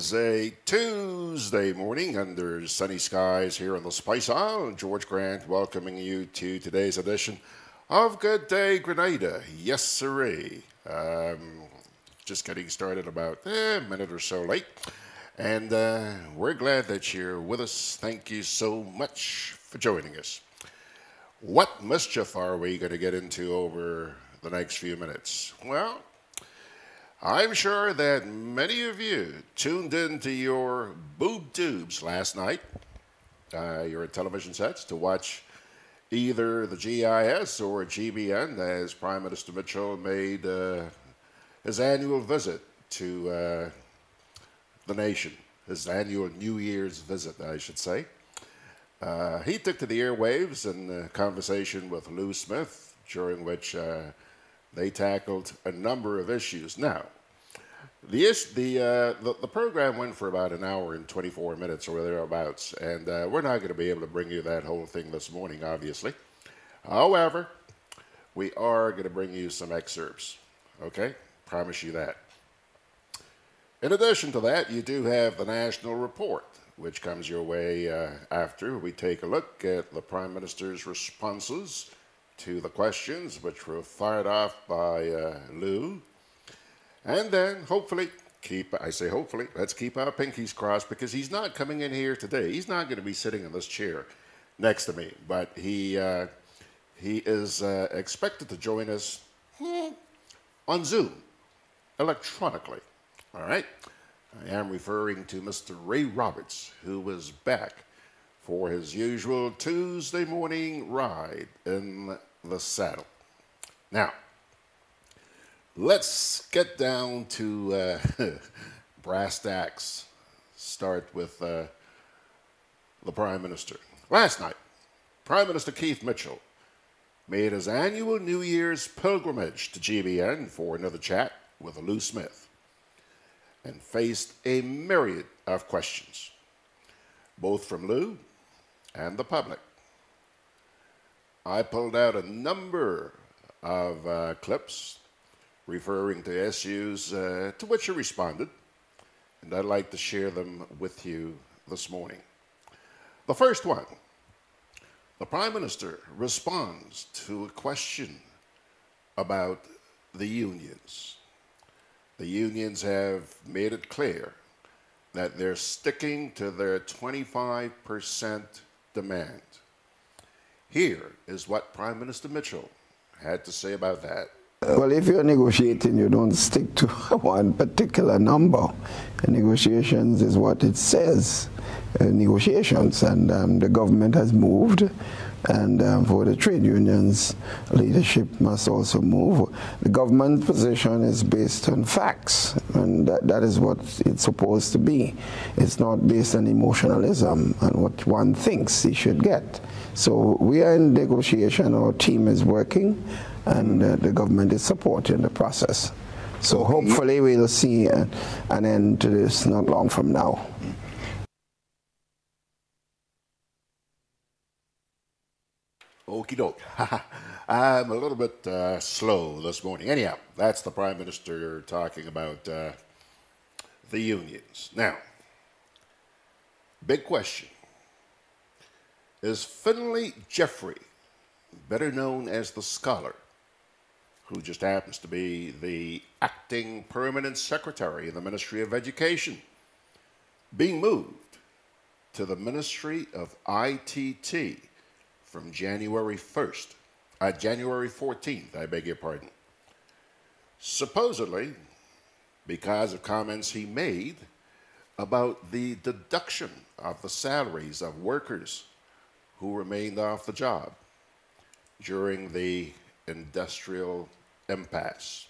is a Tuesday morning under sunny skies here on the Spice Isle. George Grant welcoming you to today's edition of Good Day Grenada. Yes, sirree. Just getting started about a minute or so late. And we're glad that you're with us. Thank you so much for joining us. What mischief are we going to get into over the next few minutes? Well, I'm sure that many of you tuned into your boob tubes last night, your television sets, to watch either the GIS or GBN as Prime Minister Mitchell made his annual visit to the nation, his annual New Year's visit, I should say. He took to the airwaves in a conversation with Lew Smith, during which they tackled a number of issues. Now, the program went for about an hour and 24 minutes or thereabouts, and we're not going to be able to bring you that whole thing this morning, obviously. However, we are going to bring you some excerpts, okay? Promise you that. In addition to that, you do have the National Report, which comes your way after we take a look at the Prime Minister's responses to the questions which were fired off by Lew. And then, hopefully, let's keep our pinkies crossed, because he's not coming in here today. He's not going to be sitting in this chair next to me, but he is expected to join us on Zoom, electronically. All right? I am referring to Mr. Ray Roberts, who is back for his usual Tuesday morning ride in the saddle. Now, let's get down to brass tacks. Start with the Prime Minister. Last night, Prime Minister Keith Mitchell made his annual New Year's pilgrimage to GBN for another chat with Lew Smith, and faced a myriad of questions, both from Lew and the public. I pulled out a number of clips referring to issues to which he responded, and I'd like to share them with you this morning. The first one, the Prime Minister responds to a question about the unions. The unions have made it clear that they're sticking to their 25% demand. Here is what Prime Minister Mitchell had to say about that. Well, if you're negotiating, you don't stick to one particular number. Negotiations is what it says, negotiations, and the government has moved, and for the trade unions, leadership must also move. The government position is based on facts, and that is what it's supposed to be. It's not based on emotionalism and what one thinks he should get. So we are in negotiation, our team is working, and the government is supporting the process. So hopefully we'll see an end to this not long from now. Okie doke. I'm a little bit slow this morning. Anyhow, that's the Prime Minister talking about the unions. Now, big question. Is Finlay Jeffrey, better known as the Scholar, who just happens to be the acting permanent secretary in the Ministry of Education, being moved to the Ministry of ITT from January 14th, I beg your pardon. Supposedly, because of comments he made about the deduction of the salaries of workers who remained off the job during the industrial impasse.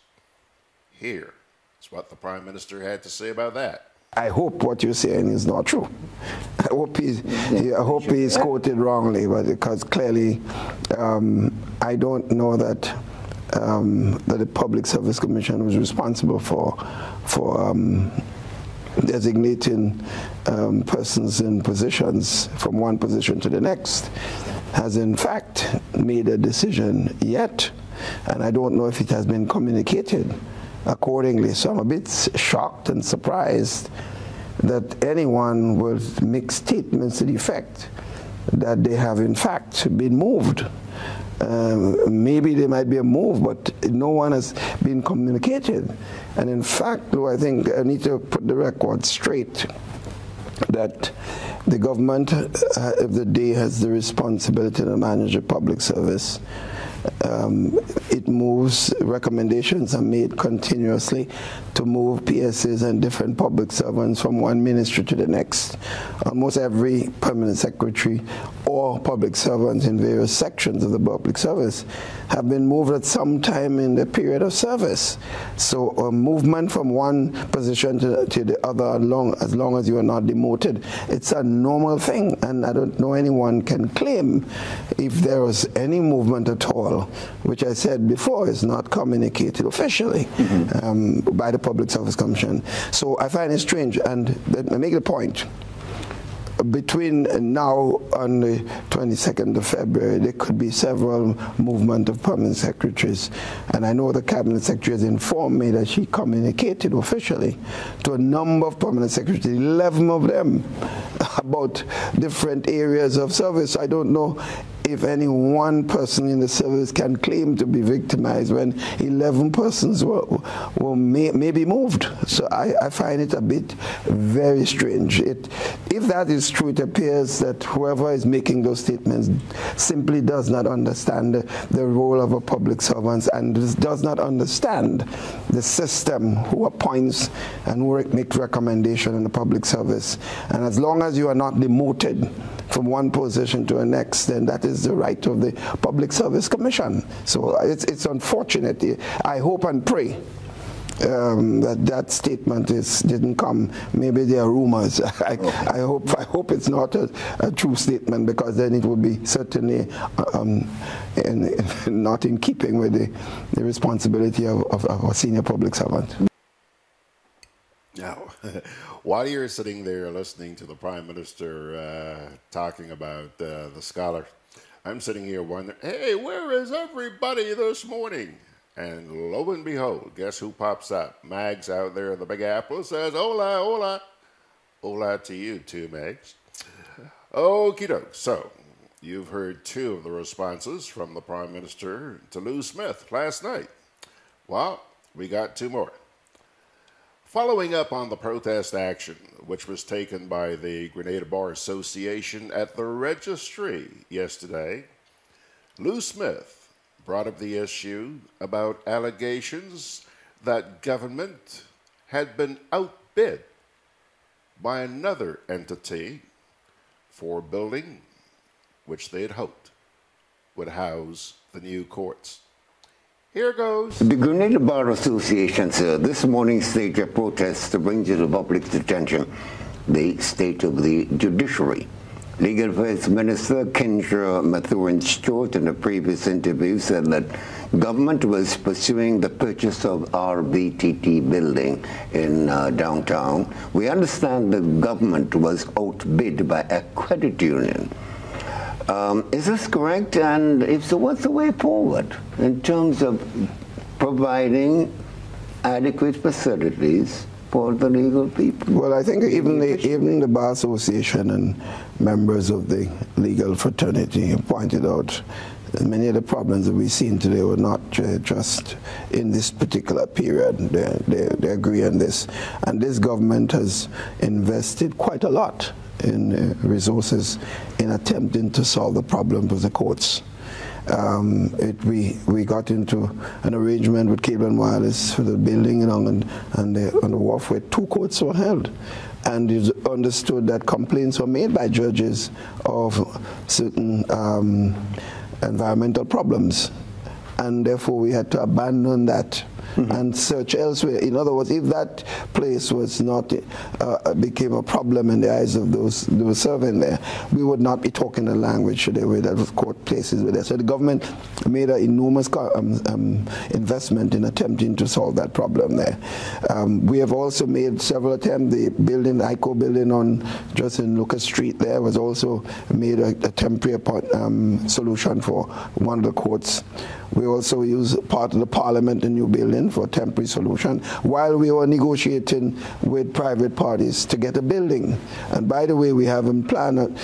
Here is what the Prime Minister had to say about that. I hope what you're saying is not true. I hope he's quoted wrongly, but because clearly I don't know that that the Public Service Commission was responsible for designating persons in positions from one position to the next, has in fact made a decision yet, and I don't know if it has been communicated accordingly. So I'm a bit shocked and surprised that anyone will make statements to the effect that they have in fact been moved. Maybe there might be a move, but no one has been communicated. And in fact, Lew, I think I need to put the record straight that the government of the day has the responsibility to manage the public service. It moves, recommendations are made continuously to move PSAs and different public servants from one ministry to the next. Almost every permanent secretary or public servants in various sections of the public service have been moved at some time in the period of service. So a movement from one position to the other, as long as you are not demoted, it's a normal thing, and I don't know anyone can claim if there was any movement at all, which I said before is not communicated officially by the Public Service Commission. So I find it strange, and let me make the point. Between now and the 22nd of February, there could be several movement of permanent secretaries. And I know the Cabinet Secretary has informed me that she communicated officially to a number of permanent secretaries, 11 of them, about different areas of service. I don't know if any one person in the service can claim to be victimized when 11 persons may be moved. So I find it a bit very strange. If that is true, it appears that whoever is making those statements simply does not understand the role of a public servant and does not understand the system who appoints and who makes recommendations in the public service. And as long as you are not demoted from one position to the next, then that is the right of the Public Service Commission. So it's unfortunate. I hope and pray that statement didn't come. Maybe there are rumors. I hope it's not a true statement, because then it would be certainly not in keeping with the responsibility of a senior public servant. Now, while you're sitting there listening to the Prime Minister talking about the scholar, I'm sitting here wondering, hey, where is everybody this morning? And lo and behold, guess who pops up? Mags out there in the Big Apple says, hola, hola. Hola to you too, Mags. Okie doke. So, you've heard two of the responses from the Prime Minister to Lew Smith last night. Well, we got two more. Following up on the protest action, which was taken by the Grenada Bar Association at the registry yesterday, Lew Smith brought up the issue about allegations that government had been outbid by another entity for a building which they had hoped would house the new courts. Here goes. The Grenada Bar Association, sir, this morning staged a protest to bring to the public's attention the state of the judiciary. Legal Affairs Minister Kendra Mathurin-Stewart in a previous interview said that government was pursuing the purchase of RBTT building in downtown. We understand the government was outbid by a credit union. Is this correct? And if so, what's the way forward in terms of providing adequate facilities for the legal people? Well, I think even the Bar Association and members of the legal fraternity pointed out many of the problems that we've seen today were not just in this particular period. They agree on this. And this government has invested quite a lot in resources in attempting to solve the problems of the courts. We got into an arrangement with Cable and Wireless for the building on the wharf where two courts were held. And it's understood that complaints were made by judges of certain environmental problems. And therefore we had to abandon that and search elsewhere. In other words, if that place was not became a problem in the eyes of those serving there, we would not be talking the language today where those court places were there. So the government made an enormous investment in attempting to solve that problem there. We have also made several attempts. The building, the ICO building on just in Lucas Street there was also made a temporary solution for one of the courts. We also used part of the parliament, the new building, for a temporary solution, while we were negotiating with private parties to get a building. And by the way, we have in plan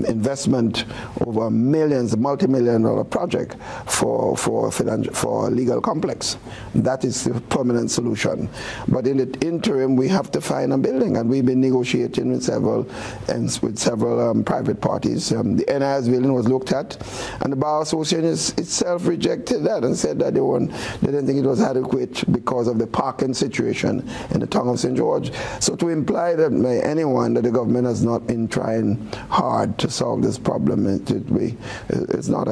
investment over millions, multi-million-dollar project for a legal complex. That is the permanent solution. But in the interim, we have to find a building, and we've been negotiating with several private parties. The NIS building was looked at, and the Bar Association itself rejected that and said that they didn't think it was adequate because of the parking situation in the town of St. George. So to imply that by anyone that the government has not been trying hard to solve this problem, it's not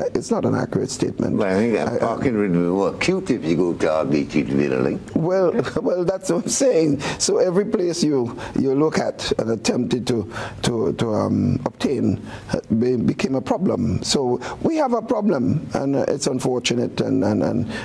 an accurate statement. Well, I think that parking would be more acute if you go to RBT building. Well, that's what I'm saying. So every place you look at and attempted to obtain became a problem. So we have a problem, and it's unfortunate. And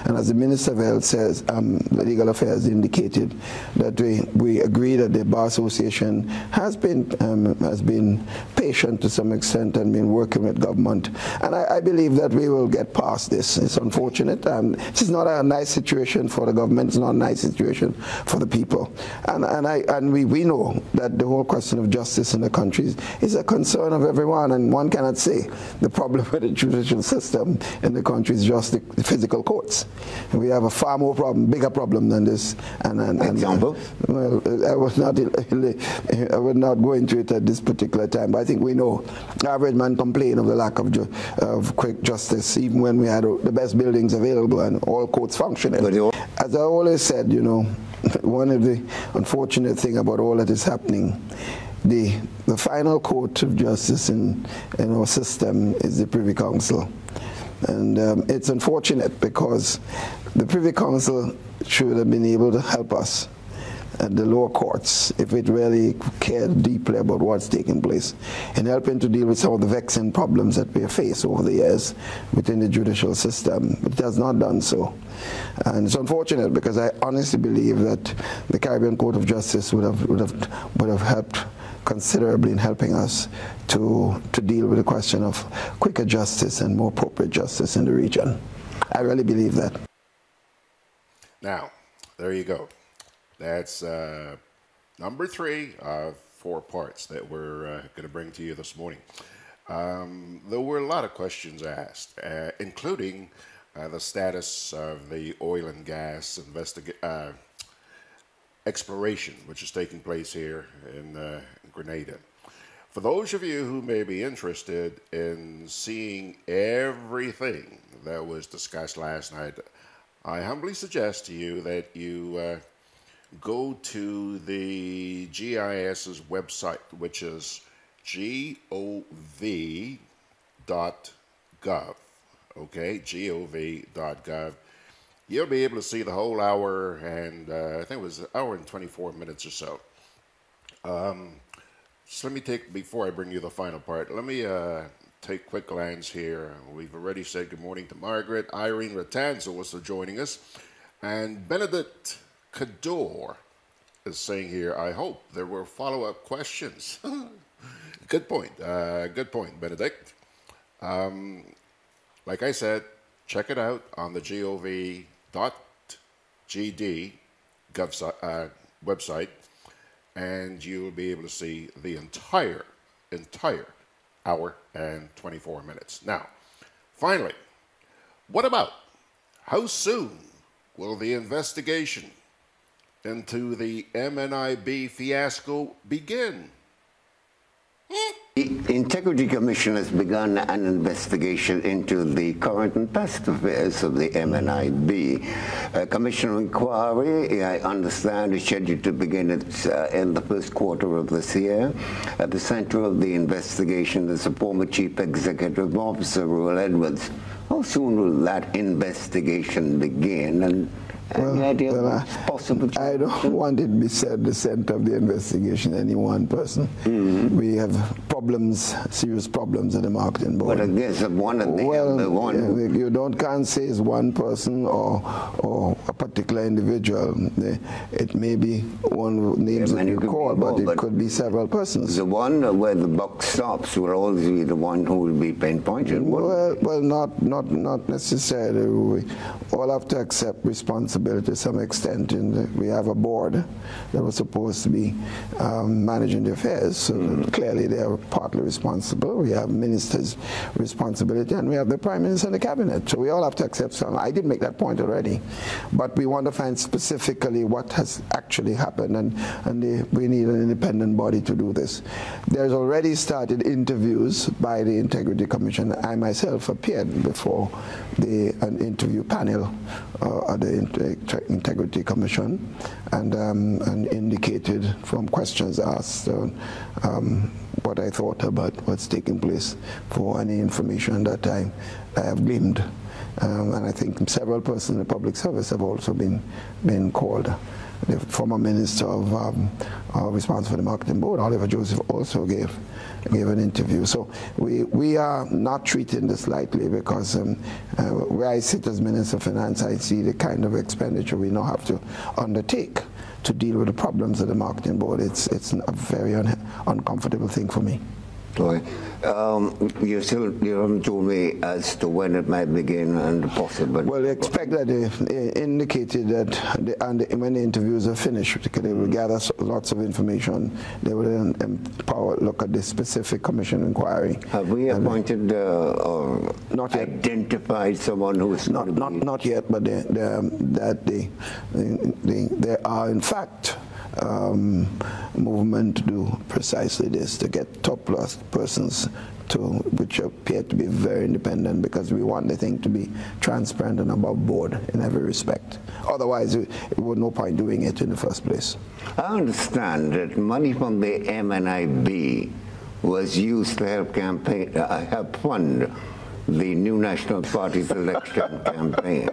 as the Minister of Health says, the Legal Affairs indicated that we agree that the Bar Association has been patient to some extent and been working with government. And I believe that we will get past this. It's unfortunate. This is not a nice situation for the government. It's not a nice situation for the people. And we know that the whole question of justice in the country is a concern of everyone, and one cannot say the problem with the judicial system in the country is just the physical courts. We have a far more bigger problem than this. Example? Well, I would not go into it at this particular time, but I think we know the average man complained of the lack of quick justice, even when we had the best buildings available and all courts functioning. As I always said, one of the unfortunate thing about all that is happening, the final court of justice in our system is the Privy Council. And it's unfortunate because the Privy Council should have been able to help us at the lower courts if it really cared deeply about what's taking place and helping to deal with some of the vexing problems that we have faced over the years within the judicial system. But it has not done so. And it's unfortunate because I honestly believe that the Caribbean Court of Justice would have helped considerably in helping us to deal with the question of quicker justice and more appropriate justice in the region. I really believe that. Now, there you go. That's number 3 of 4 parts that we're going to bring to you this morning. There were a lot of questions asked, including the status of the oil and gas exploration, which is taking place here in Grenada. For those of you who may be interested in seeing everything that was discussed last night, I humbly suggest to you that you go to the GIS's website, which is gov.gov. Okay, gov.gov. You'll be able to see the whole hour, and I think it was an hour and 24 minutes or so. Just let me take, before I bring you the final part, let me take a quick glance here. We've already said good morning to Margaret. Irene Ratanzo also joining us. And Benedict Cador is saying here, I hope there were follow-up questions. Good point. Good point, Benedict. Like I said, check it out on the gov.gd website, and you'll be able to see the entire hour and 24 minutes. Now, finally, what about how soon will the investigation into the MNIB fiasco begin? The Integrity Commission has begun an investigation into the current and past affairs of the MNIB. A commission inquiry, I understand, is scheduled to begin in the first quarter of this year. At the center of the investigation is the former Chief Executive Officer, Roel Edwards. How soon will that investigation begin? And any idea of possible? I don't want it to be said the center of the investigation, any one person. We have problems, serious problems at the marketing board. But I guess one of them, you can't say it's one person or a particular individual. It may be one names that you call, but it could be several persons. The one where the buck stops will always be the one who will be pinpointed. Well, not necessarily. We all have to accept responsibility to some extent. And we have a board that was supposed to be managing the affairs, so clearly they are partly responsible. We have ministers' responsibility, and we have the Prime Minister and the Cabinet. So we all have to accept some. I did make that point already, but we want to find specifically what has actually happened, and we need an independent body to do this. There's already started interviews by the Integrity Commission. I myself appeared before an interview panel at the Integrity Commission, and indicated from questions asked what I thought about what's taking place for any information that I have gleaned. And I think several persons in the public service have also been called. The former Minister of responsible for the Marketing Board, Oliver Joseph, also gave an interview. So we are not treating this lightly, because where I sit as Minister of Finance, I see the kind of expenditure we now have to undertake to deal with the problems of the Marketing Board. It's a very uncomfortable thing for me. Right. You haven't told me as to when it might begin and possible. Well, they expect that they indicated that when the interviews are finished, they will gather lots of information. They will then look at the specific commission inquiry. Have we appointed or not yet identified someone who is not yet, but there are in fact movement to do precisely this, to get top persons which appear to be very independent, because we want the thing to be transparent and above board in every respect. Otherwise, it would no point doing it in the first place. I understand that money from the MNIB was used to help fund the new National Party's election campaign.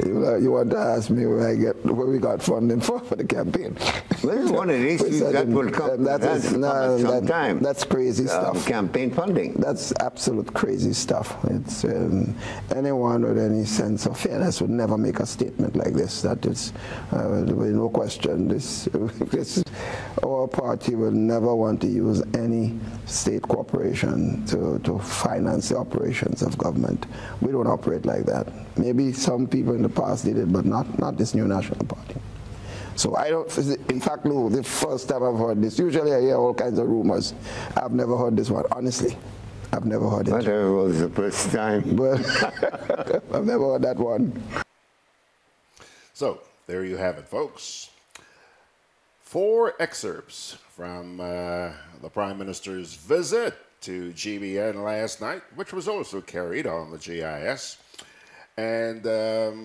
You want to ask me where we got funding for the campaign? Well, it's one of the issues that will come sometime. That's crazy stuff. Campaign funding. That's absolute crazy stuff. It's anyone with any sense of fairness would never make a statement like this. That is, with no question, our party will never want to use any state corporation to finance the operations of government. We don't operate like that. Maybe some people in the past did it, but not this new National Party. So I don't, in fact, Lew, the first time I've heard this, usually I hear all kinds of rumors. I've never heard this one, honestly. I've never heard it. Whatever was the first time. Well, I've never heard that one. So, there you have it, folks. 4 excerpts from the Prime Minister's visit to GBN last night, which was also carried on the GIS. And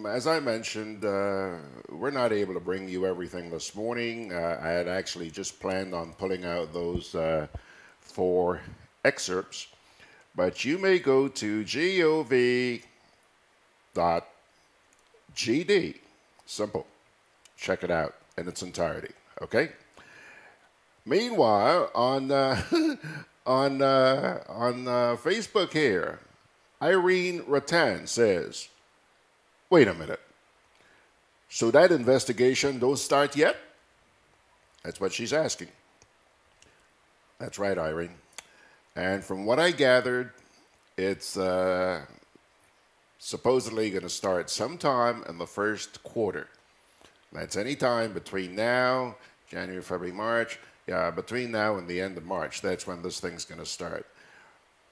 as I mentioned, we're not able to bring you everything this morning. I had actually just planned on pulling out those 4 excerpts. But you may go to gov.gd. Simple. Check it out in its entirety. Okay? Meanwhile, on Facebook here, Irene Rattan says, wait a minute. So that investigation don't start yet? That's what she's asking. That's right, Irene. And from what I gathered, it's supposedly going to start sometime in the first quarter. That's any time between now, January, February, March. Yeah, between now and the end of March. That's when this thing's going to start.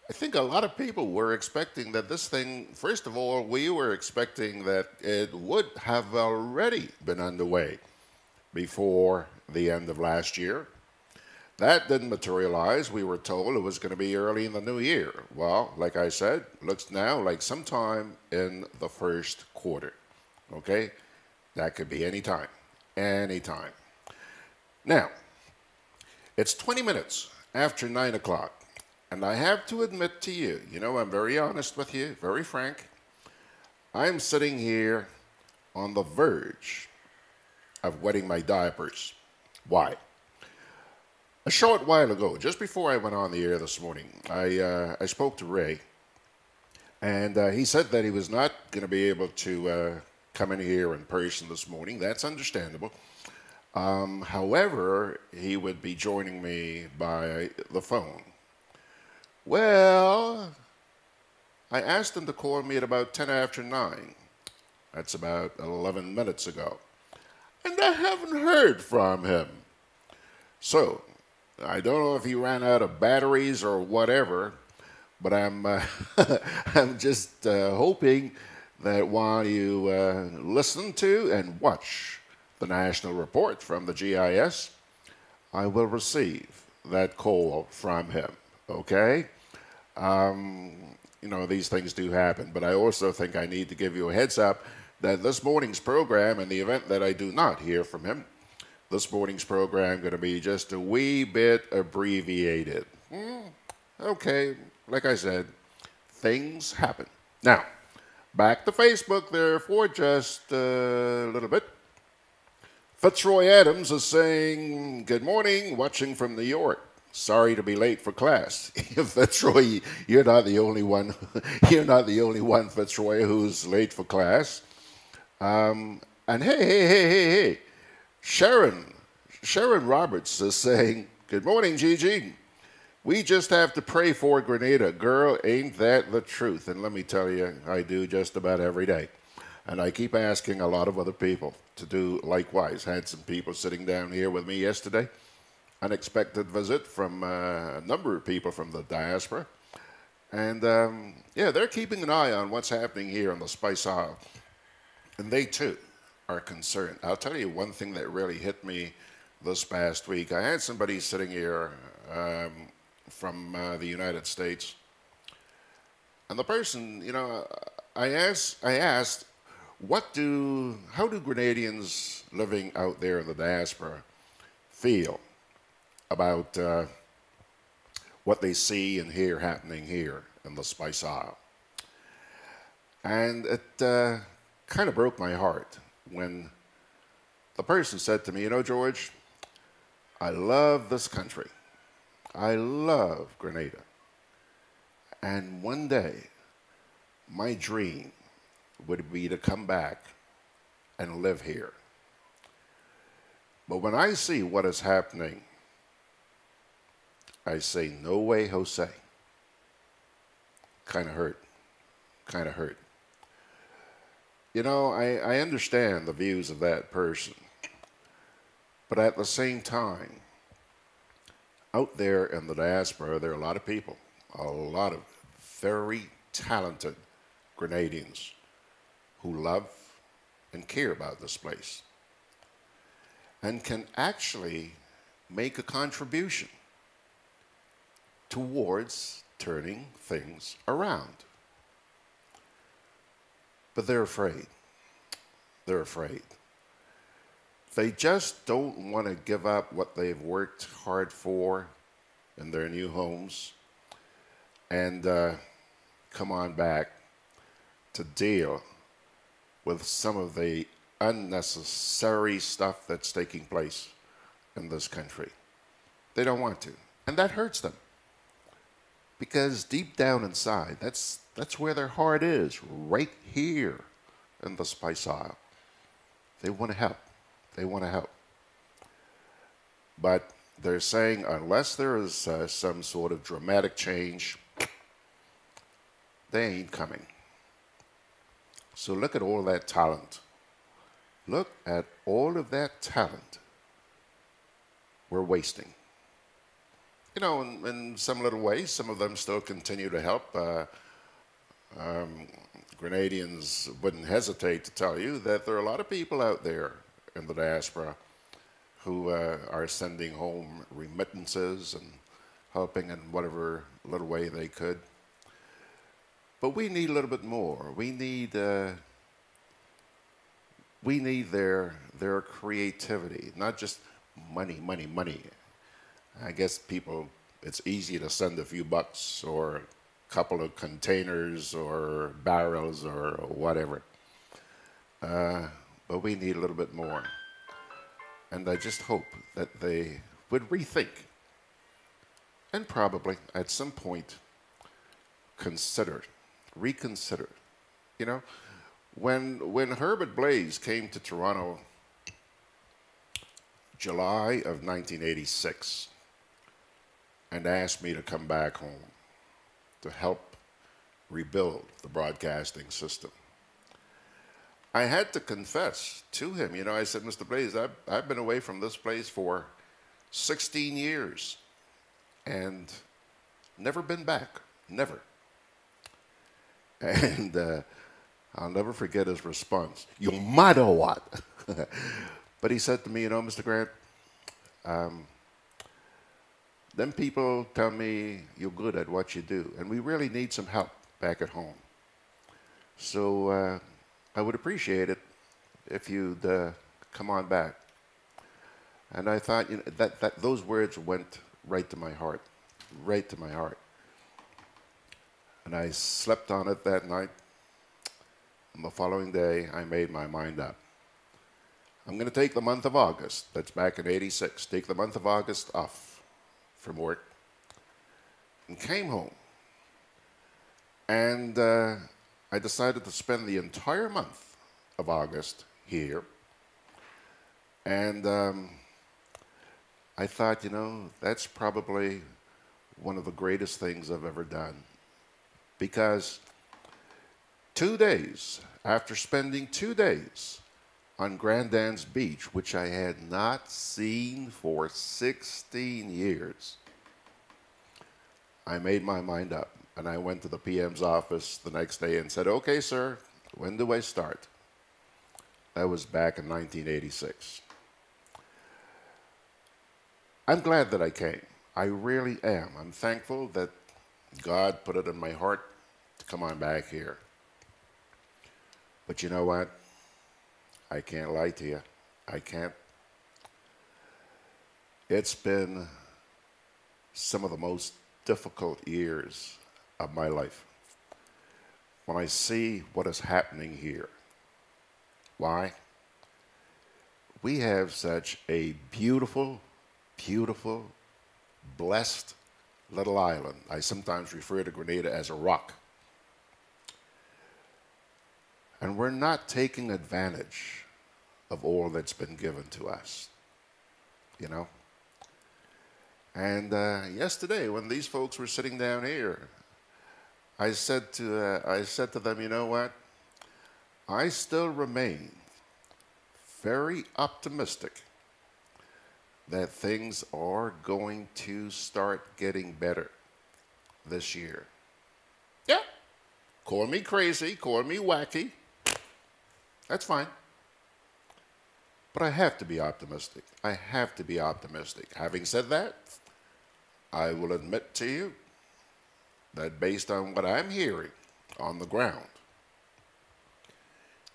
I think a lot of people were expecting that this thing, first of all, we were expecting that it would have already been underway before the end of last year. That didn't materialize. We were told it was going to be early in the new year. Well, like I said, looks now like sometime in the first quarter. Okay? That could be any time. Anytime. Now, it's 20 minutes after 9 o'clock. And I have to admit to you, I'm very honest with you, very frank. I'm sitting here on the verge of wetting my diapers. Why? A short while ago, just before I went on the air this morning, I spoke to Ray, and he said that he was not going to be able to come in here in person this morning. That's understandable. However, he would be joining me by the phone. Well, I asked him to call me at about 10 after 9. That's about 11 minutes ago. And I haven't heard from him. So, I don't know if he ran out of batteries or whatever, but I'm, I'm just hoping that while you listen to and watch the national report from the GIS, I will receive that call from him, okay? You know, these things do happen, but I also think I need to give you a heads up that this morning's program, in the event that I do not hear from him, this morning's program going to be just a wee bit abbreviated. Okay, like I said, things happen. Now, back to Facebook there for just a little bit. Fitzroy Adams is saying, good morning, watching from New York. Sorry to be late for class. Fitzroy, you're not the only one. You're not the only one, Fitzroy, who's late for class. And hey. Sharon Roberts is saying, good morning, Gigi. We just have to pray for Grenada. Girl, ain't that the truth? And let me tell you, I do just about every day. And I keep asking a lot of other people to do likewise. Had some people sitting down here with me yesterday. Unexpected visit from a number of people from the diaspora. And yeah, they're keeping an eye on what's happening here on the Spice Isle. And they too are concerned. I'll tell you one thing that really hit me this past week. I had somebody sitting here from the United States, and the person, you know, I asked, how do Grenadians living out there in the diaspora feel about what they see and hear happening here in the Spice Isle? And it kind of broke my heart when the person said to me, you know, George, I love this country. I love Grenada. And one day, my dream would be to come back and live here. But when I see what is happening, I say, no way, Jose. Kind of hurt. You know, I understand the views of that person, but at the same time, out there in the diaspora, there are a lot of people, a lot of very talented Grenadians who love and care about this place and can actually make a contribution towards turning things around. But they're afraid. They're afraid. They just don't want to give up what they've worked hard for in their new homes and come on back to deal with some of the unnecessary stuff that's taking place in this country. They don't want to. And that hurts them. Because deep down inside, that's where their heart is, right here in the Spice Isle. They want to help. They want to help. But they're saying unless there is some sort of dramatic change, they ain't coming. So look at all that talent. Look at all of that talent we're wasting. You know, in some little ways, some of them still continue to help. Grenadians wouldn't hesitate to tell you that there are a lot of people out there in the diaspora who are sending home remittances and helping in whatever little way they could. But we need a little bit more. We need their creativity, not just money. I guess people, it's easy to send a few bucks or a couple of containers or barrels or whatever. But we need a little bit more. And I just hope that they would rethink and probably at some point reconsider. You know, when Herbert Blaze came to Toronto, July of 1986, and asked me to come back home to help rebuild the broadcasting system, I had to confess to him, you know, I said, Mr. Blaze, I've been away from this place for 16 years and never been back, never. And I'll never forget his response, "You matter what?" But he said to me, you know, Mr. Grant, them people tell me you're good at what you do, and we really need some help back at home. So I would appreciate it if you'd come on back. And I thought, you know, that those words went right to my heart, right to my heart. And I slept on it that night. And the following day, I made my mind up. I'm going to take the month of August, that's back in '86, take the month of August off from work, and came home. And I decided to spend the entire month of August here. And I thought, you know, that's probably one of the greatest things I've ever done. Because 2 days after spending 2 days on Grandin's Beach, which I had not seen for 16 years, I made my mind up. And I went to the PM's office the next day and said, "Okay, sir, when do I start?" That was back in 1986. I'm glad that I came. I really am. I'm thankful that God put it in my heart to come on back here. But you know what? I can't lie to you. I can't. It's been some of the most difficult years of my life when I see what is happening here. Why? We have such a beautiful, beautiful, blessed little island. I sometimes refer to Grenada as a rock. And we're not taking advantage of all that's been given to us, you know? And yesterday, when these folks were sitting down here, I said to them, you know what? I still remain very optimistic that things are going to start getting better this year. Yeah, call me crazy, call me wacky. That's fine. But I have to be optimistic. I have to be optimistic. Having said that, I will admit to you that based on what I'm hearing on the ground,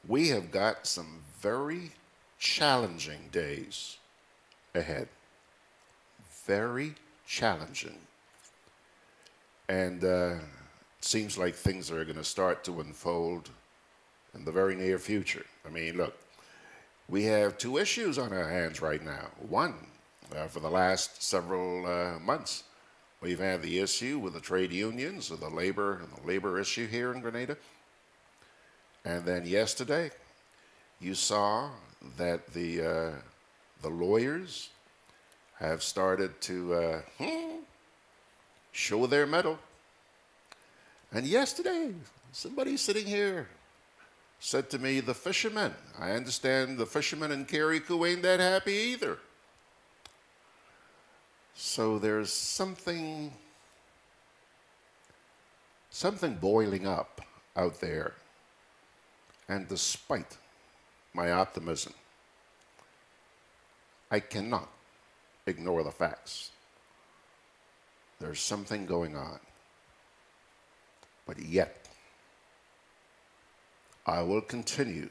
we have got some very challenging days ahead. Very challenging. And it seems like things are going to start to unfold in the very near future. I mean, look, we have two issues on our hands right now. One, for the last several months, we've had the issue with the trade unions, or the labor issue here in Grenada. And then yesterday, you saw that the lawyers have started to show their mettle. And yesterday, somebody sitting here said to me, the fishermen, I understand the fishermen in Carriacou ain't that happy either. So there's something boiling up out there. And despite my optimism, I cannot ignore the facts. There's something going on. But yet, I will continue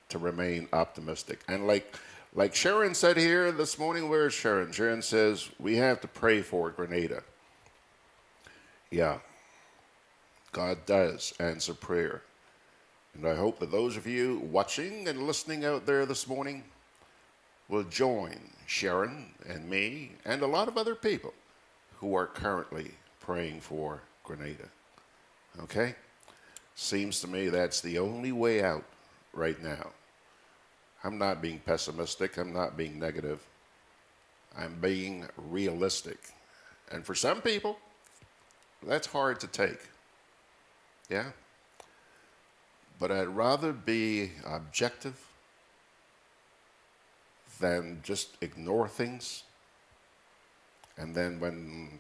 to remain optimistic. And like Sharon said here this morning, where's Sharon? Sharon says, we have to pray for Grenada. Yeah, God does answer prayer. And I hope that those of you watching and listening out there this morning will join Sharon and me and a lot of other people who are currently praying for Grenada. Okay? Seems to me that's the only way out right now. I'm not being pessimistic. I'm not being negative. I'm being realistic. And for some people, that's hard to take. Yeah? But I'd rather be objective than just ignore things. And then when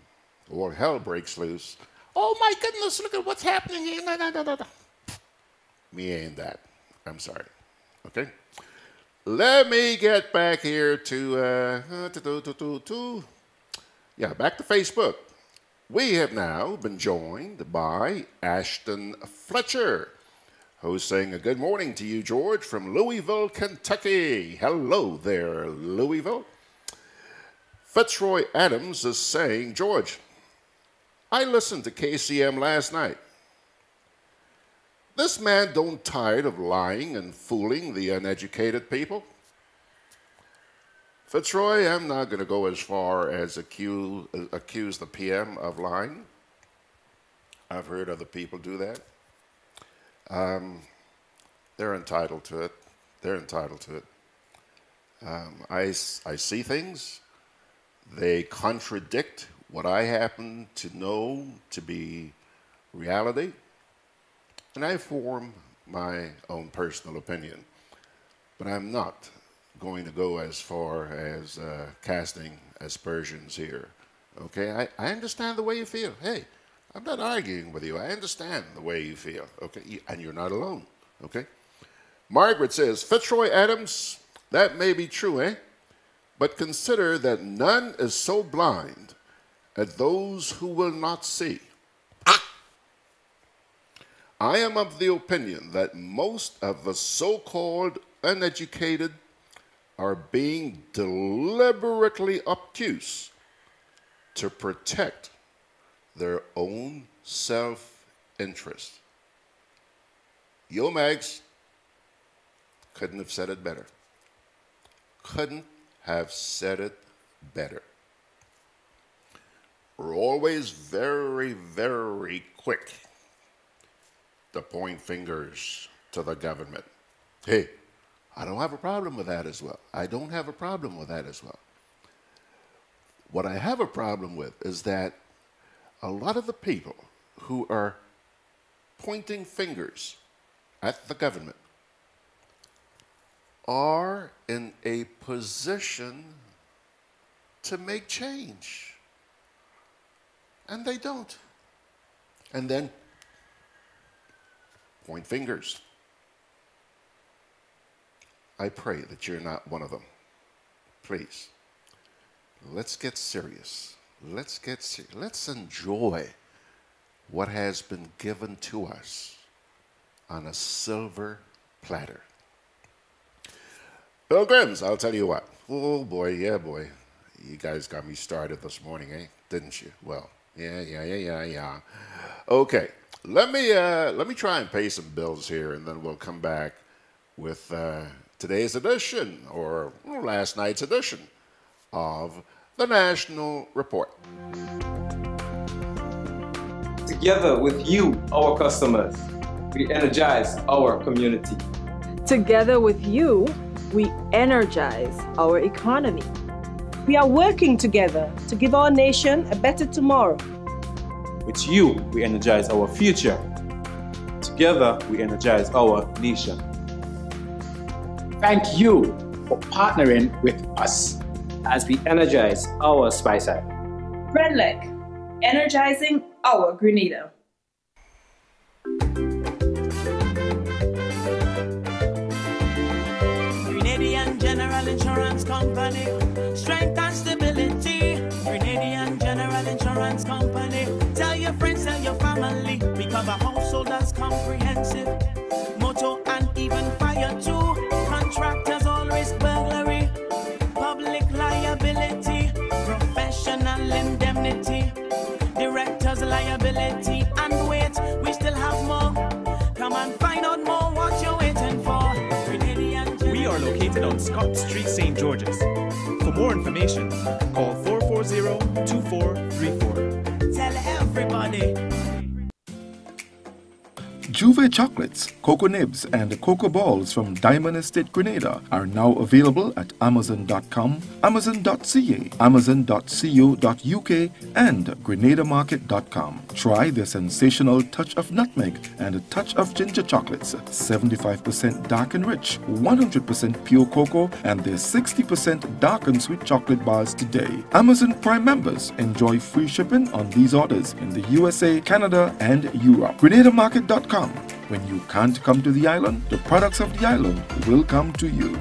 all hell breaks loose, oh my goodness, look at what's happening here. No, no, no, no, no. Me ain't that. I'm sorry. Okay? Let me get back here to, back to Facebook. We have now been joined by Ashton Fletcher, who's saying a good morning to you, George, from Louisville, Kentucky. Hello there, Louisville. Fitzroy Adams is saying, George, I listened to KCM last night. This man don't tired of lying and fooling the uneducated people. Fitzroy, I'm not going to go as far as accuse the PM of lying. I've heard other people do that. They're entitled to it. They're entitled to it. I see things. They contradict what I happen to know to be reality. And I form my own personal opinion. But I'm not going to go as far as casting aspersions here. Okay? I understand the way you feel. Hey, I'm not arguing with you. I understand the way you feel. Okay? And you're not alone. Okay? Margaret says, Fitzroy Adams, that may be true, eh? But consider that none is so blind as those who will not see. I am of the opinion that most of the so-called uneducated are being deliberately obtuse to protect their own self-interest. Yo, Mags, couldn't have said it better. Couldn't have said it better. We're always very, very quick to point fingers to the government. Hey, I don't have a problem with that as well. I don't have a problem with that as well. What I have a problem with is that a lot of the people who are pointing fingers at the government are in a position to make change. And they don't. And then point fingers. I pray that you're not one of them. Please, let's get serious. Let's get serious. Let's enjoy what has been given to us on a silver platter. Pilgrims, I'll tell you what. Oh boy, yeah boy. You guys got me started this morning, eh? Didn't you? Well, yeah. Okay. Let me try and pay some bills here, and then we'll come back with today's edition, or last night's edition, of the National Report. Together with you, our customers, we energize our community. Together with you, we energize our economy. We are working together to give our nation a better tomorrow. With you, we energize our future. Together, we energize our nation. Thank you for partnering with us as we energize our Spice Island. Renlec, energizing our Grenada. Grenadian General Insurance Company, strength and stability. Grenadian General Insurance Company, tell your friends, tell your family. We cover householders comprehensive, motor and even fire too. Contractors all risk burglary, public liability, professional indemnity, directors liability, and wait, we still have more. Come and find out more what you're waiting for. We are located on Scott Street, St. George's. For more information, call 440 440-2434. Tell everybody. Juve chocolates, cocoa nibs, and cocoa balls from Diamond Estate Grenada are now available at Amazon.com, Amazon.ca, Amazon.co.uk, and GrenadaMarket.com. Try the sensational touch of nutmeg and a touch of ginger chocolates, 75% dark and rich, 100% pure cocoa, and their 60% dark and sweet chocolate bars today. Amazon Prime members enjoy free shipping on these orders in the USA, Canada, and Europe. GrenadaMarket.com. When you can't come to the island, the products of the island will come to you.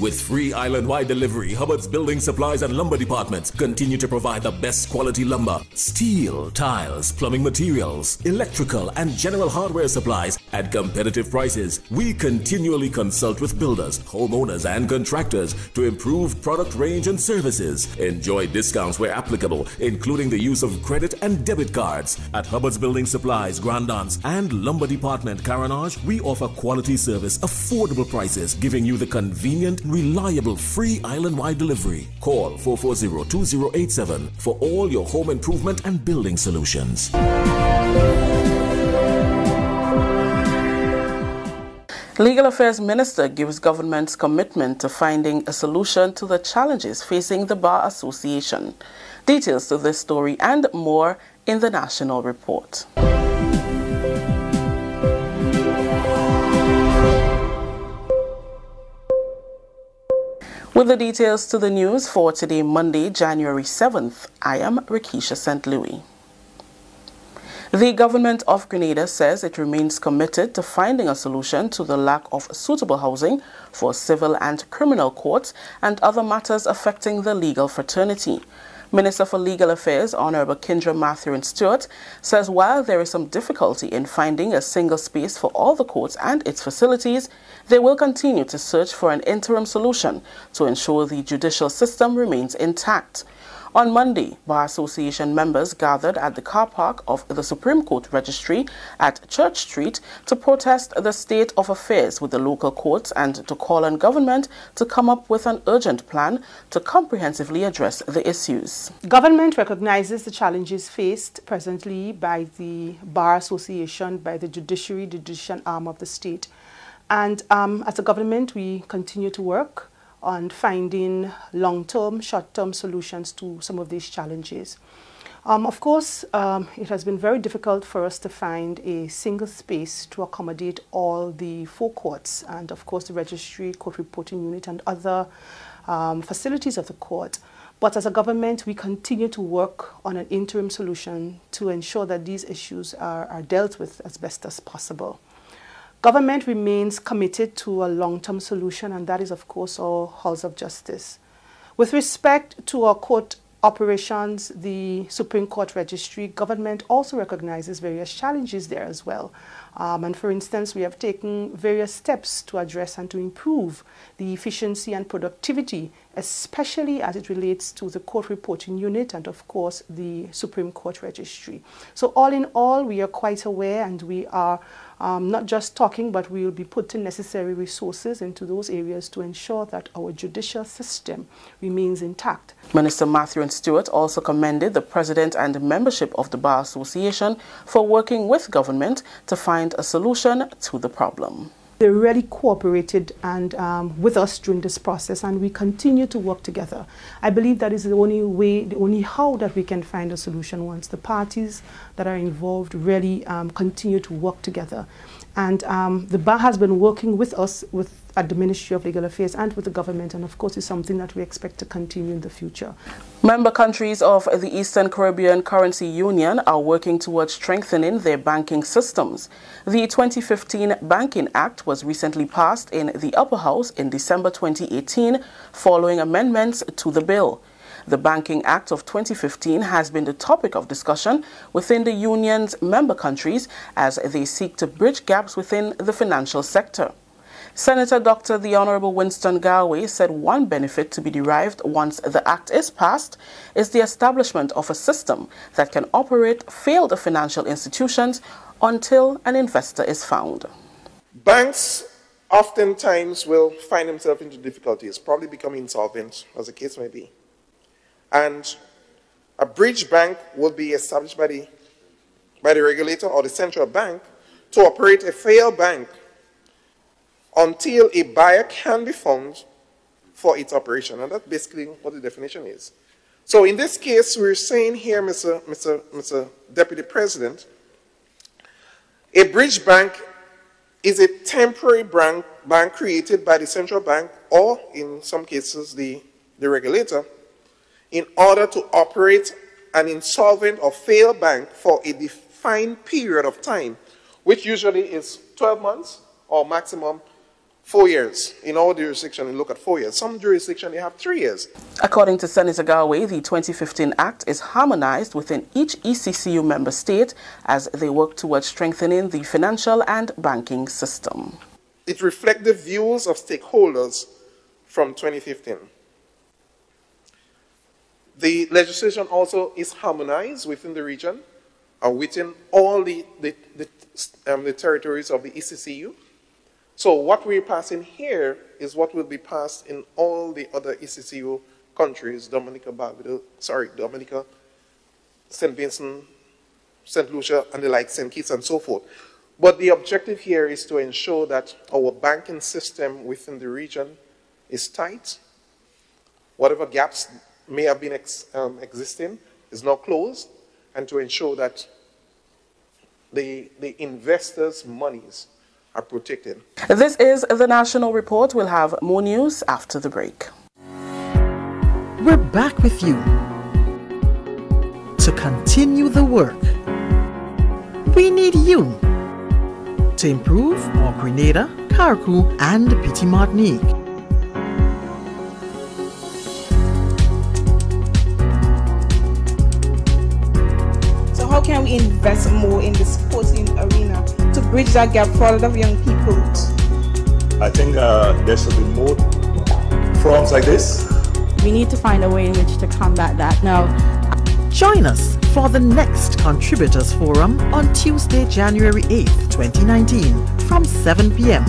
With free island-wide delivery, Hubbard's Building Supplies and Lumber Departments continue to provide the best quality lumber, steel, tiles, plumbing materials, electrical and general hardware supplies at competitive prices. We continually consult with builders, homeowners and contractors to improve product range and services. Enjoy discounts where applicable, including the use of credit and debit cards. At Hubbard's Building Supplies, Grandance and Lumber Department, Caranage, we offer quality service, affordable prices, giving you the convenient, reliable, free island-wide delivery. Call 440-2087 for all your home improvement and building solutions. Legal Affairs Minister gives government's commitment to finding a solution to the challenges facing the Bar Association. Details to this story and more in the National Report. With the details to the news for today, Monday, January 7th, I am Rikisha St. Louis. The government of Grenada says it remains committed to finding a solution to the lack of suitable housing for civil and criminal courts and other matters affecting the legal fraternity. Minister for Legal Affairs, Honorable Kindra Matthew Stewart, says while there is some difficulty in finding a single space for all the courts and its facilities, they will continue to search for an interim solution to ensure the judicial system remains intact. On Monday, Bar Association members gathered at the car park of the Supreme Court Registry at Church Street to protest the state of affairs with the local courts and to call on government to come up with an urgent plan to comprehensively address the issues. Government recognizes the challenges faced presently by the Bar Association, by the judiciary, the judicial arm of the state. And as a government, we continue to work on finding long-term, short-term solutions to some of these challenges. Of course, it has been very difficult for us to find a single space to accommodate all the 4 courts and, of course, the registry, court reporting unit and other facilities of the court. But as a government, we continue to work on an interim solution to ensure that these issues are dealt with as best as possible. Government remains committed to a long-term solution, and that is, of course, our halls of justice. With respect to our court operations, the Supreme Court Registry, government also recognizes various challenges there as well. And for instance, we have taken various steps to address and to improve the efficiency and productivity, especially as it relates to the court reporting unit and, of course, the Supreme Court Registry. So all in all, we are quite aware, and we are not just talking, but we will be putting necessary resources into those areas to ensure that our judicial system remains intact. Minister Matthew Stewart also commended the President and membership of the Bar Association for working with government to find a solution to the problem. They really cooperated and with us during this process, and we continue to work together. I believe that is the only way, the only how that we can find a solution once the parties that are involved really continue to work together. And the Bar has been working with us at the Ministry of Legal Affairs and with the government, and of course is something that we expect to continue in the future. Member countries of the Eastern Caribbean Currency Union are working towards strengthening their banking systems. The 2015 Banking Act was recently passed in the Upper House in December 2018 following amendments to the bill. The Banking Act of 2015 has been the topic of discussion within the Union's member countries as they seek to bridge gaps within the financial sector. Senator Dr. the Honorable Winston Galway said one benefit to be derived once the Act is passed is the establishment of a system that can operate failed financial institutions until an investor is found. Banks oftentimes will find himself into difficulties, probably become insolvent, as the case may be. And a bridge bank will be established by the regulator or the central bank to operate a failed bank until a buyer can be found for its operation. And that's basically what the definition is. So in this case, we're saying here, Mr. Deputy President, a bridge bank is a temporary bank created by the central bank or, in some cases, the regulator, in order to operate an insolvent or failed bank for a defined period of time, which usually is 12 months or maximum 4 years. In our jurisdiction, we look at 4 years. Some jurisdictions, they have 3 years. According to Senator Galway, the 2015 Act is harmonized within each ECCU member state as they work towards strengthening the financial and banking system. It reflects the views of stakeholders from 2015. The legislation also is harmonized within the region and within all the territories of the ECCU. So what we're passing here is what will be passed in all the other ECCU countries, Dominica, St. Vincent, St. Lucia, and the like, St. Kitts, and so forth. But the objective here is to ensure that our banking system within the region is tight. Whatever gaps may have been existing is now closed, and to ensure that the investors' monies are protected. This is the National Report. We'll have more news after the break. We're back with you to continue the work. We need you to improve our Grenada, Carriacou, and Petit Martinique. So how can we invest more in the sporting arena to bridge that gap for a lot of young people? I think there should be more forums like this. We need to find a way in which to combat that now. Join us for the next Contributors Forum on Tuesday, January 8th, 2019 from 7 p.m.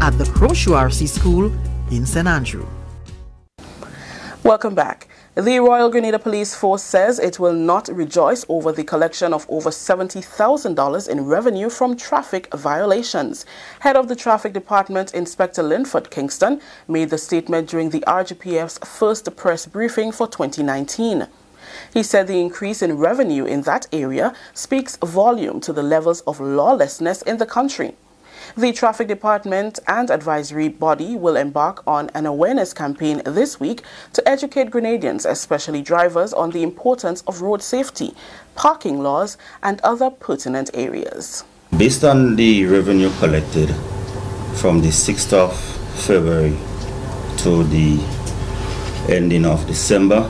at the Croshu RC School in St. Andrew. Welcome back. The Royal Grenada Police Force says it will not rejoice over the collection of over $70,000 in revenue from traffic violations. Head of the Traffic Department, Inspector Linford Kingston, made the statement during the RGPF's first press briefing for 2019. He said the increase in revenue in that area speaks volume to the levels of lawlessness in the country. The Traffic Department and Advisory Body will embark on an awareness campaign this week to educate Grenadians, especially drivers, on the importance of road safety, parking laws, and other pertinent areas. Based on the revenue collected from the 6th of February to the ending of December,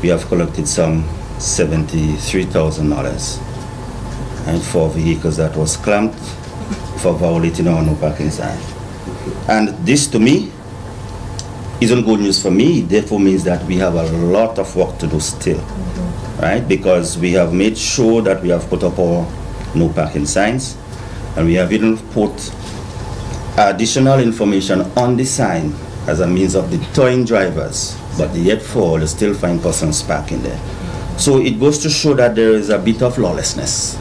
we have collected some $73,000 and for vehicles that was clamped for violating our no parking sign. And this to me isn't good news for me. It therefore means that we have a lot of work to do still, right? Because we have made sure that we have put up our no parking signs, and we have even put additional information on the sign as a means of deterring drivers, but yet for they still find persons parking there. So it goes to show that there is a bit of lawlessness,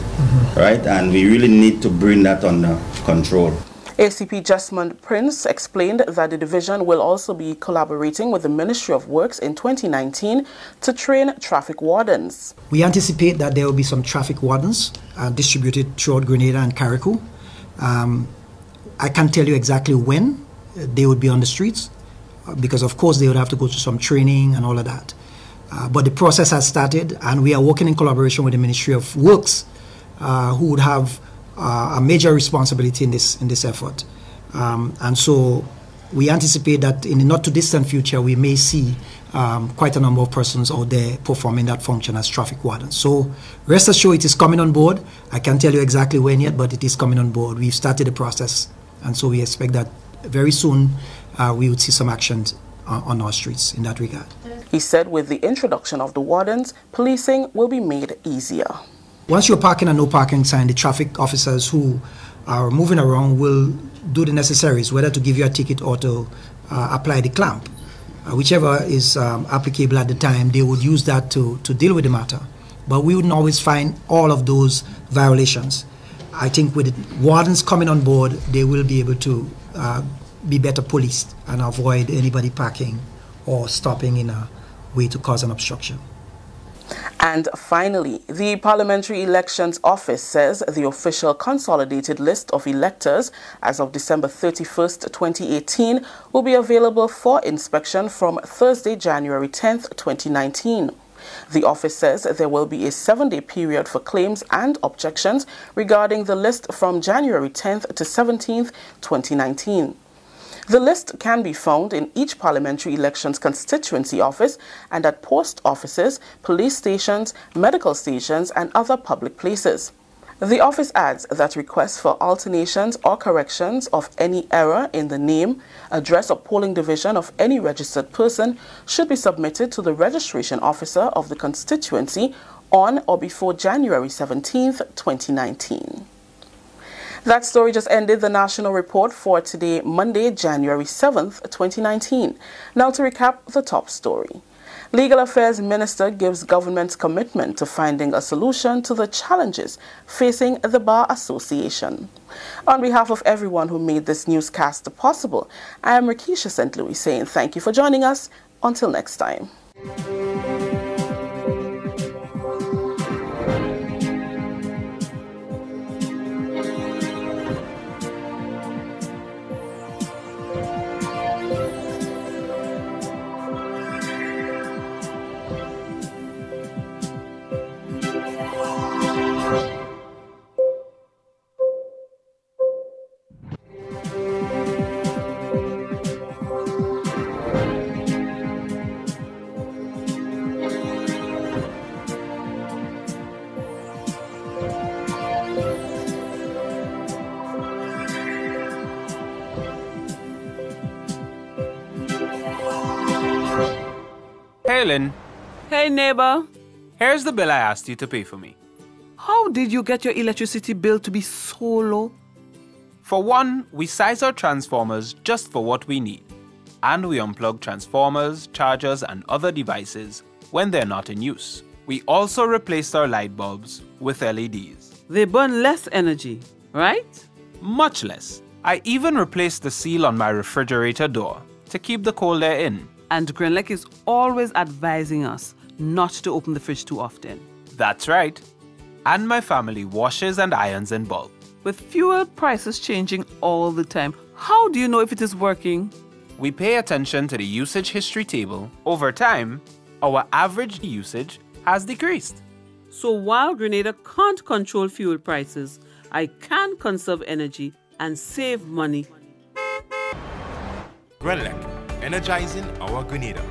right? And we really need to bring that under control. ACP Jesmond Prince explained that the division will also be collaborating with the Ministry of Works in 2019 to train traffic wardens. We anticipate that there will be some traffic wardens distributed throughout Grenada and Carriacou. I can't tell you exactly when they would be on the streets, because of course they would have to go through some training and all of that. But the process has started, and we are working in collaboration with the Ministry of Works, who would have a major responsibility in this effort. And so we anticipate that in the not too distant future we may see quite a number of persons out there performing that function as traffic wardens. So rest assured, it is coming on board. I can't tell you exactly when yet, but it is coming on board. We've started the process, and so we expect that very soon we would see some actions on our streets in that regard. He said with the introduction of the wardens, policing will be made easier. Once you're parking a no parking sign, the traffic officers who are moving around will do the necessaries, whether to give you a ticket or to apply the clamp. Whichever is applicable at the time, they would use that to deal with the matter. But we wouldn't always find all of those violations. I think with the wardens coming on board, they will be able to be better policed and avoid anybody parking or stopping in a way to cause an obstruction. And finally, the Parliamentary Elections Office says the official consolidated list of electors as of December 31st, 2018 will be available for inspection from Thursday, January 10th, 2019. The office says there will be a 7-day period for claims and objections regarding the list from January 10th to 17th, 2019. The list can be found in each parliamentary elections constituency office and at post offices, police stations, medical stations, and other public places. The office adds that requests for alterations or corrections of any error in the name, address, or polling division of any registered person should be submitted to the registration officer of the constituency on or before January 17th, 2019. That story just ended the national report for today, Monday, January 7th, 2019. Now to recap the top story. Legal Affairs Minister gives government's commitment to finding a solution to the challenges facing the Bar Association. On behalf of everyone who made this newscast possible, I am Rakisha St. Louis saying thank you for joining us. Until next time. Hey, Lynn. Hey, neighbor. Here's the bill I asked you to pay for me. How did you get your electricity bill to be so low? For one, we size our transformers just for what we need. And we unplug transformers, chargers, and other devices when they're not in use. We also replaced our light bulbs with LEDs. They burn less energy, right? Much less. I even replaced the seal on my refrigerator door to keep the cold air in. And Grenlec is always advising us not to open the fridge too often. That's right. And my family washes and irons in bulk. With fuel prices changing all the time, how do you know if it is working? We pay attention to the usage history table. Over time, our average usage has decreased. So while Grenada can't control fuel prices, I can conserve energy and save money. Grenlec, energizing our Grenada.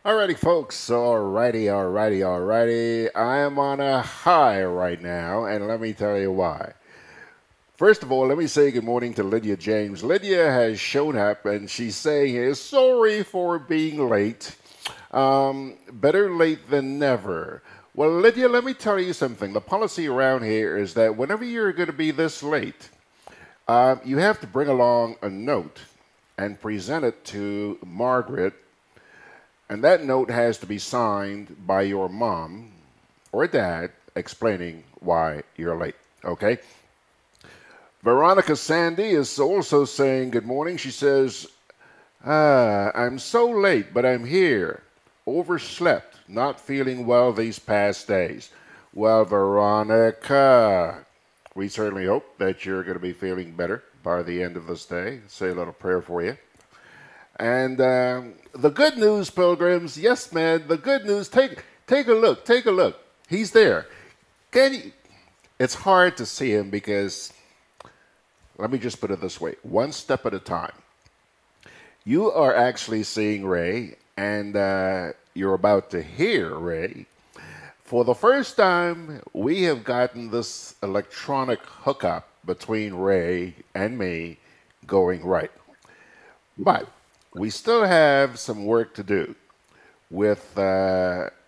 Alrighty, folks. Alrighty. I am on a high right now, and let me tell you why. First of all, let me say good morning to Lydia James. Lydia has shown up, and she's saying here, sorry for being late. Better late than never. Well, Lydia, let me tell you something. The policy around here is that whenever you're going to be this late, you have to bring along a note and present it to Margaret. And that note has to be signed by your mom or dad explaining why you're late, okay? Veronica Sandy is also saying good morning. She says, I'm so late, but I'm here. Overslept, not feeling well these past days. Well, Veronica, we certainly hope that you're going to be feeling better by the end of this day. Say a little prayer for you. And the good news, pilgrims, yes, man, the good news, take a look. He's there. It's hard to see him because, let me just put it this way, one step at a time. You are actually seeing Ray, and you're about to hear Ray. For the first time, we have gotten this electronic hookup between Ray and me going right. But we still have some work to do with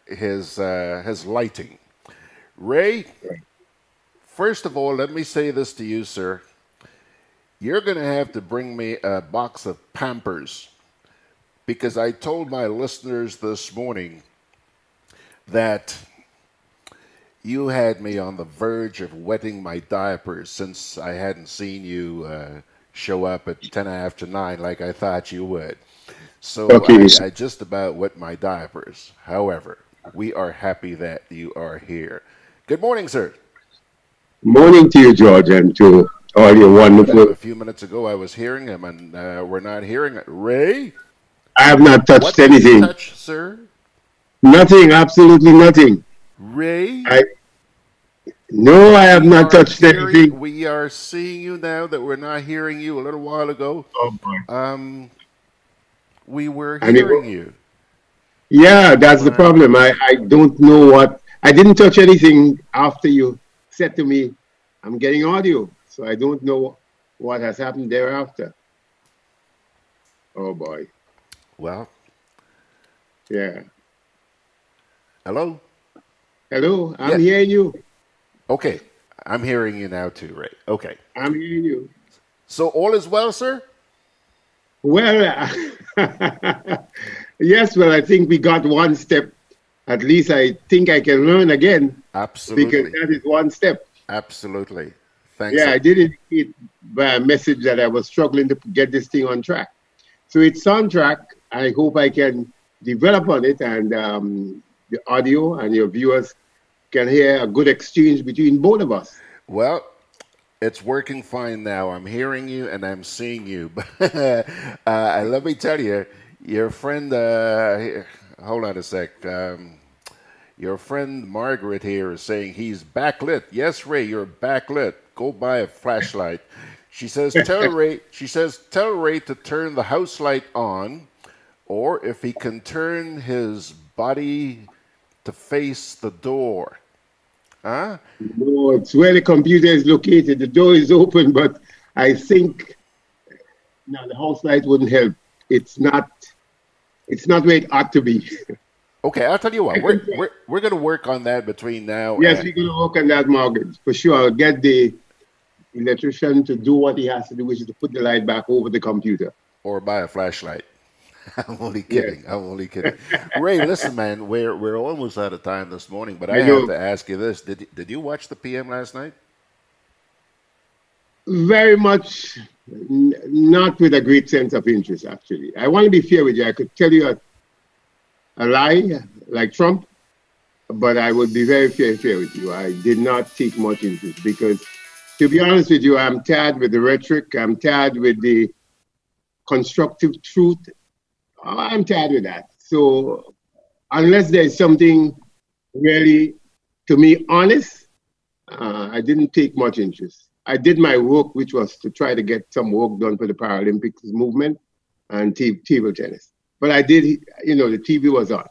his lighting. Ray, first of all, let me say this to you, sir. You're going to have to bring me a box of Pampers because I told my listeners this morning that you had me on the verge of wetting my diapers since I hadn't seen you show up at 10 after 9 like I thought you would. So okay. I just about wet my diapers. However, we are happy that you are here. Good morning, sir. Morning to you, George, and to all your wonderful... A few minutes ago, I was hearing him, and we're not hearing it. Ray? I have not touched anything. What did you touch, sir? Nothing, absolutely nothing. Ray? No, I have not touched anything. We are seeing you now that we're not hearing you a little while ago. Oh, boy. We were hearing you. Yeah, that's the problem. I don't know what... I didn't touch anything after you said to me, I'm getting audio. So I don't know what has happened thereafter. Oh, boy. Well. Yeah. Hello? Hello, I'm hearing you. Okay, I'm hearing you now too, Ray. Okay. I'm hearing you. So all is well, sir? Well, yes, well, I think we got one step. At least I think I can learn again. Absolutely. Because that is one step. Absolutely. Thanks. Yeah, I did indicate by a message that I was struggling to get this thing on track. So it's on track. I hope I can develop on it, and the audio and your viewers can hear a good exchange between both of us. Well, it's working fine now. I'm hearing you and I'm seeing you. Let me tell you, your friend, hold on a sec. Your friend Margaret here is saying he's backlit. Yes, Ray, you're backlit. Go buy a flashlight. She says, tell Ray to turn the house light on, or if he can turn his body to face the door. Huh? No, it's where the computer is located. The door is open, but I think no, the house light wouldn't help. It's not where it ought to be. Okay, I'll tell you what. We're going to work on that between now. Yes, we're going to work on that, Margaret, for sure. I'll get the electrician to do what he has to do, which is to put the light back over the computer. Or buy a flashlight. I'm only kidding. Yes. I'm only kidding. Ray, listen, man, we're almost out of time this morning, but I have to ask you this: Did you watch the PM last night? Very much, not with a great sense of interest. Actually, I want to be fair with you. I could tell you a lie like Trump, but I would be very fair with you. I did not take much interest because, to be honest with you, I'm tired with the rhetoric. I'm tired with the constructive truth. I'm tired with that. So unless there's something really, to me, honest, I didn't take much interest. I did my work, which was to try to get some work done for the Paralympics movement and table tennis. But I did, the TV was on.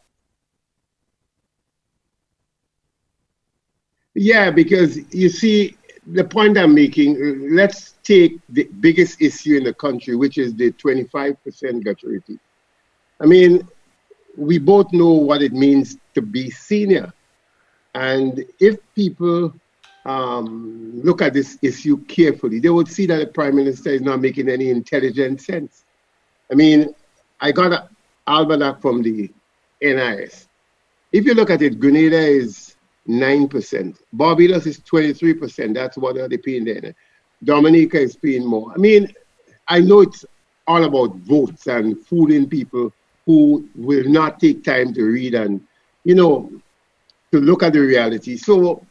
Yeah, because you see, the point I'm making, let's take the biggest issue in the country, which is the 25% gratuity. I mean, we both know what it means to be senior. And if people look at this issue carefully, they would see that the Prime Minister is not making any intelligent sense. I mean, I got an almanac from the NIS. If you look at it, Grenada is 9%. Barbados is 23%. That's what they're paying there. Dominica is paying more. I mean, I know it's all about votes and fooling people who will not take time to read and, to look at the reality. So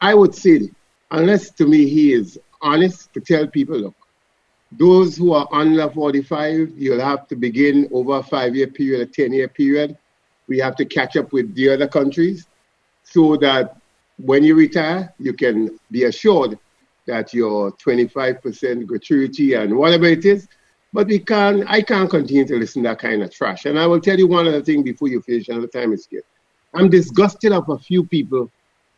I would say, unless to me he is honest to tell people, look, those who are under 45, you'll have to begin over a 5-year period, a 10-year period. We have to catch up with the other countries so that when you retire, you can be assured that your 25% gratuity and whatever it is. But I can't continue to listen to that kind of trash. And I will tell you one other thing before you finish, another time is here. I'm disgusted of a few people.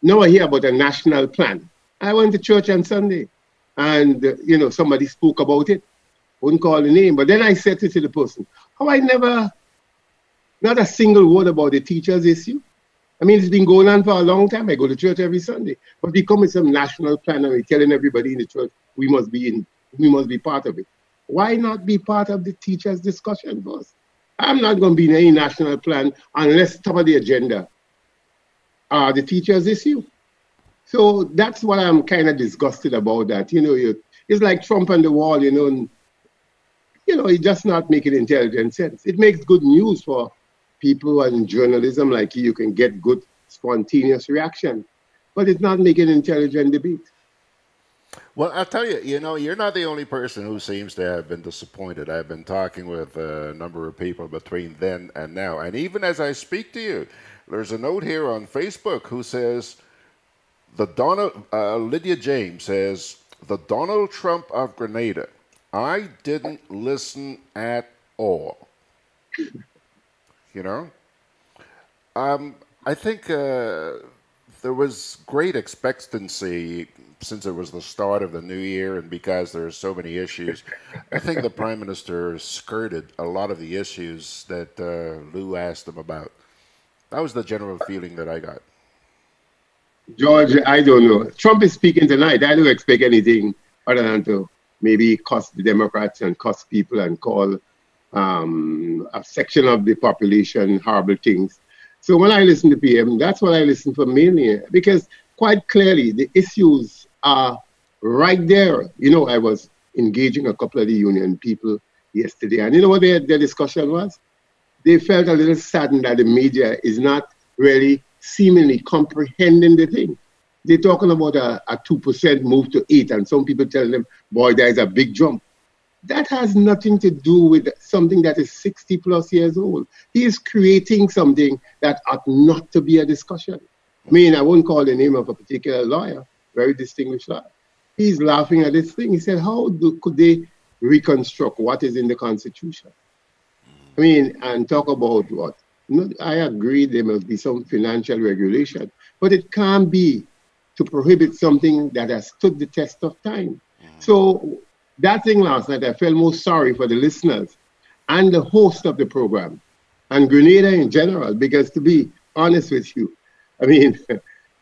Now I hear about a national plan. I went to church on Sunday and, somebody spoke about it. Wouldn't call the name. But then I said to the person, not a single word about the teachers' issue. I mean, it's been going on for a long time. I go to church every Sunday. But we come with some national plan and we're telling everybody in the church we must be part of it. Why not be part of the teachers' discussion, boss? I'm not going to be in any national plan unless top of the agenda are the teachers' issue. So that's what I'm kind of disgusted about that. It's like Trump on the wall, and, it's just not making intelligent sense. It makes good news for people in journalism like you can get good spontaneous reaction, but it's not making intelligent debate. Well, I'll tell you, you're not the only person who seems to have been disappointed. I've been talking with a number of people between then and now. And even as I speak to you, there's a note here on Facebook who says, Lydia James says, the Donald Trump of Grenada, I didn't listen at all. I think there was great expectancy since it was the start of the new year and because there are so many issues. I think the Prime Minister skirted a lot of the issues that Lew asked him about. That was the general feeling that I got. George, I don't know. Trump is speaking tonight. I don't expect anything other than to maybe cuss the Democrats and cuss people and call a section of the population horrible things. So when I listen to PM, that's what I listen for mainly, because quite clearly the issues are right there. I was engaging a couple of the union people yesterday, and you know what their discussion was? They felt a little saddened that the media is not really seemingly comprehending the thing. They're talking about a 2% move to 8%, and some people tell them, boy, there's a big jump. That has nothing to do with something that is 60 plus years old. He is creating something that ought not to be a discussion. I mean, I won't call the name of a particular lawyer, very distinguished lawyer. He's laughing at this thing. He said, could they reconstruct what is in the Constitution? I mean, and talk about what? I agree there must be some financial regulation, but it can't be to prohibit something that has stood the test of time. So that thing last night, I felt most sorry for the listeners and the host of the program and Grenada in general, because to be honest with you, I mean,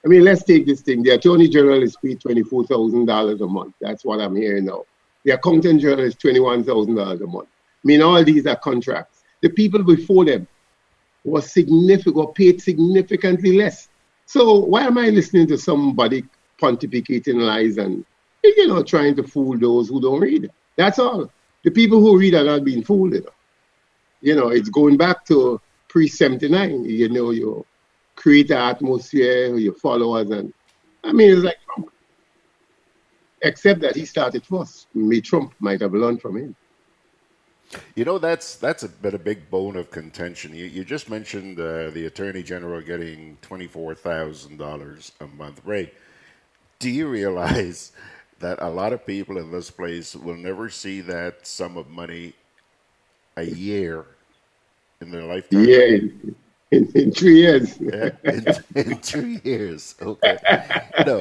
let's take this thing. The Attorney General is paid $24,000 a month. That's what I'm hearing now. The Accountant General is $21,000 a month. I mean, all these are contracts. The people before them were paid significantly less. So why am I listening to somebody pontificating lies and, trying to fool those who don't read? That's all. The people who read are not being fooled. It's going back to pre-79. You create an atmosphere, your followers, and I mean, it's like Trump. Except that he started first. Maybe Trump might have learned from him. That's a big bone of contention. You just mentioned the Attorney General getting $24,000 a month. Ray, do you realize that a lot of people in this place will never see that sum of money a year in their lifetime? Yeah, in 3 years. Yeah, in 3 years. Okay. No.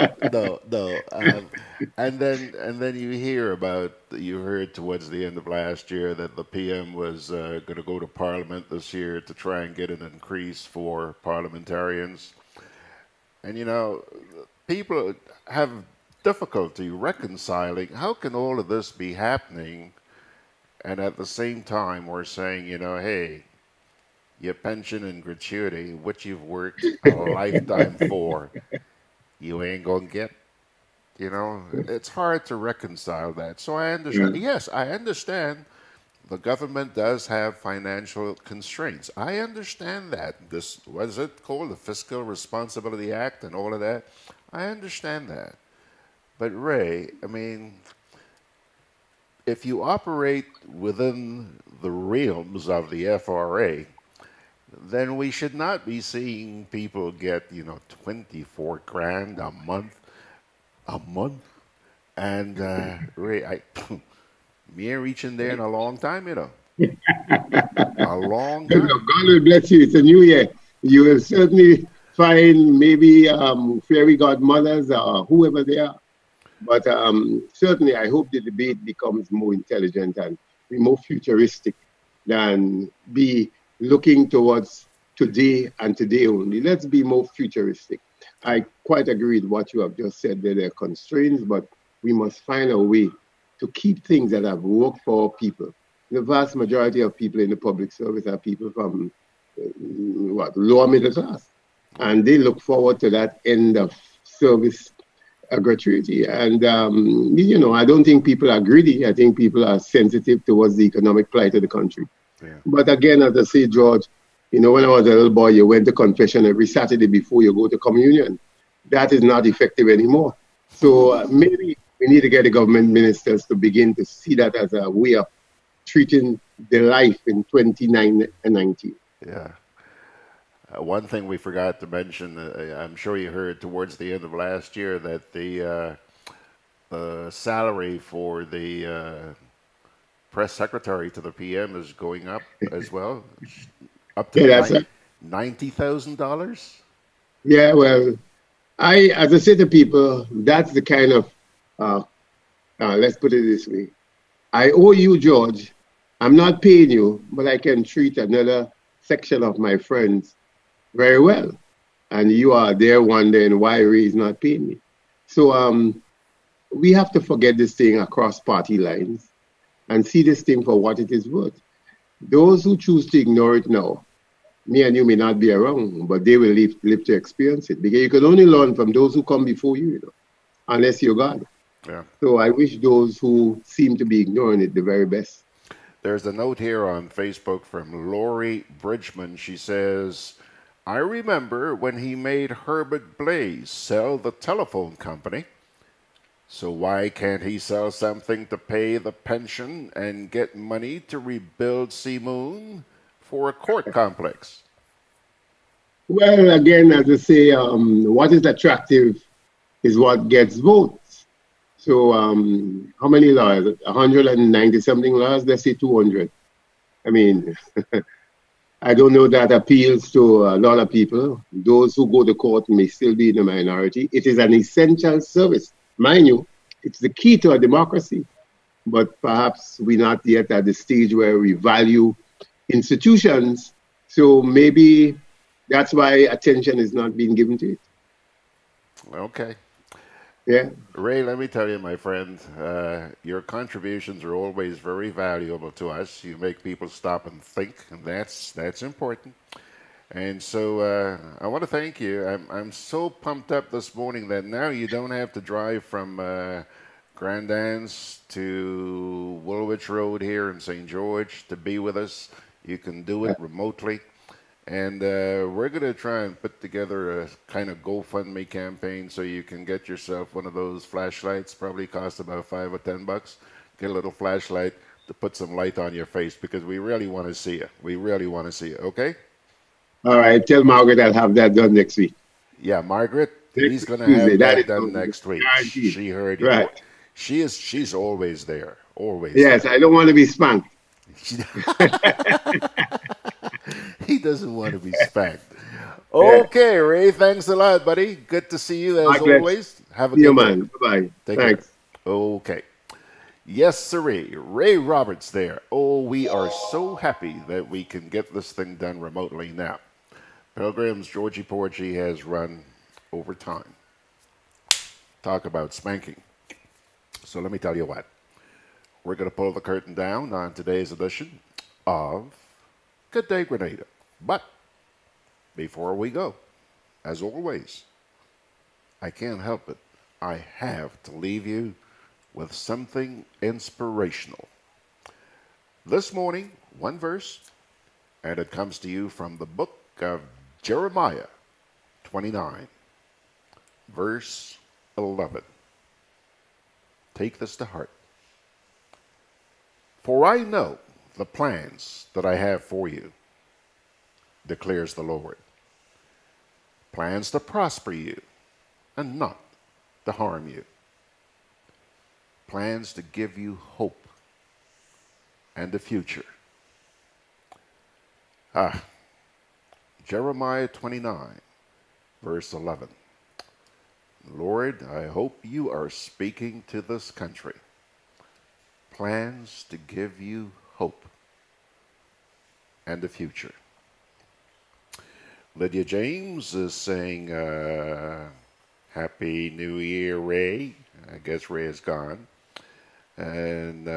And then you heard towards the end of last year that the PM was going to go to Parliament this year to try and get an increase for parliamentarians. And people have difficulty reconciling how can all of this be happening, and at the same time we're saying, hey, your pension and gratuity, which you've worked a lifetime for, you ain't gonna get. It's hard to reconcile that. So I understand. Yeah. Yes, I understand the government does have financial constraints. I understand that. This, what is it called? The Fiscal Responsibility Act and all of that. I understand that. But Ray, I mean, if you operate within the realms of the FRA, then we should not be seeing people get, 24 grand a month. And Ray, me ain't reaching there in a long time, A long time. God will bless you. It's a new year. You will certainly find maybe fairy godmothers or whoever they are. But certainly I hope the debate becomes more intelligent and be more futuristic than be looking towards today and today only. Let's be more futuristic. I quite agree with what you have just said. There are constraints, but we must find a way to keep things that have worked for people. The vast majority of people in the public service are people from lower middle class, and they look forward to that end of service gratuity. And I don't think people are greedy. I think people are sensitive towards the economic plight of the country. Yeah. But again, as I say, George, when I was a little boy, you went to confession every Saturday before you go to communion. That is not effective anymore. So maybe we need to get the government ministers to begin to see that as a way of treating the life in 2019. Yeah. One thing we forgot to mention, I'm sure you heard towards the end of last year that the salary for the press secretary to the PM is going up as well, up to $90,000. Yeah, well, as I say to people, that's the kind of, let's put it this way. I owe you, George. I'm not paying you, but I can treat another section of my friends very well. And you are there wondering why Ray is not paying me. So we have to forget this thing across party lines and see this thing for what it is worth. Those who choose to ignore it now, me and you may not be around, but they will live to experience it. Because you can only learn from those who come before you, unless you're God. Yeah. So I wish those who seem to be ignoring it the very best. There's a note here on Facebook from Lori Bridgman. She says, I remember when he made Herbert Blaze sell the telephone company. So why can't he sell something to pay the pension and get money to rebuild Seamoon for a court complex? Well, again, as I say, what is attractive is what gets votes. So how many lawyers? 190-something lawyers? Let's say 200. I mean, I don't know that appeals to a lot of people. Those who go to court may still be in the minority. It is an essential service. Mind you, it's the key to a democracy. But perhaps we're not yet at the stage where we value institutions. So maybe that's why attention is not being given to it. Okay. Yeah. Ray, let me tell you, my friend, your contributions are always very valuable to us. You make people stop and think, and that's important. And so I want to thank you. I'm so pumped up this morning that now you don't have to drive from Grandans to Woolwich Road here in St. George to be with us. You can do it remotely. And we're going to try and put together a kind of GoFundMe campaign so you can get yourself one of those flashlights. Probably cost about $5 or $10. Get a little flashlight to put some light on your face because we really want to see you. We really want to see you. Okay? All right. Tell Margaret I'll have that done next week. Yeah, Margaret. He's going to have that done next week. She heard you. Right. She's always there. Always. Yes, there. I don't want to be spanked. He doesn't want to be spanked. Okay, Ray, thanks a lot, buddy. Good to see you as always. Have a good day. Man. Bye-bye. Thanks. Care. Okay. Yes, sirree. Ray Roberts there. Oh, we are so happy that we can get this thing done remotely now. Pilgrim's Georgie Porgy has run over time. Talk about spanking. So let me tell you what. We're going to pull the curtain down on today's edition of Gudday Grenada. But before we go, as always, I can't help it. I have to leave you with something inspirational. This morning, one verse, and it comes to you from the book of Jeremiah 29, verse 11. Take this to heart. For I know the plans that I have for you, declares the Lord. Plans to prosper you and not to harm you. Plans to give you hope and a future. Jeremiah 29, verse 11. Lord, I hope you are speaking to this country. Plans to give you hope and a future. Lydia James is saying, Happy New Year, Ray. I guess Ray is gone. And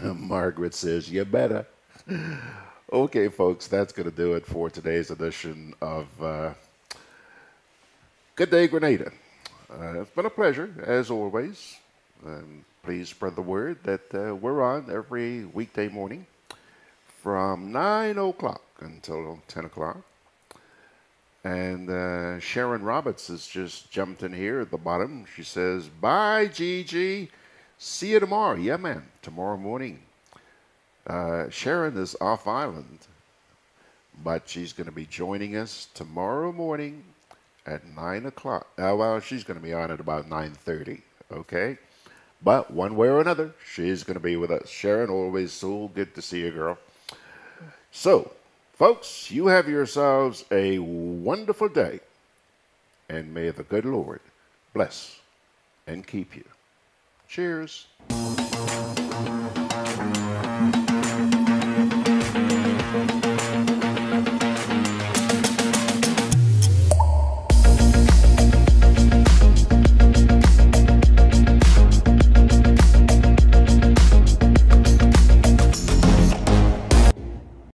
Margaret says, you better. Okay, folks, that's going to do it for today's edition of Gudday Grenada. It's been a pleasure, as always. Please spread the word that we're on every weekday morning from 9 o'clock until 10 o'clock. And Sharon Roberts has just jumped in here at the bottom. She says, bye, Gigi. See you tomorrow. Yeah, man, tomorrow morning. Sharon is off island, but she's going to be joining us tomorrow morning at 9 o'clock. Well, she's going to be on at about 9:30, okay? But one way or another, she's going to be with us. Sharon, always so good to see you, girl. So, folks, you have yourselves a wonderful day, and may the good Lord bless and keep you. Cheers.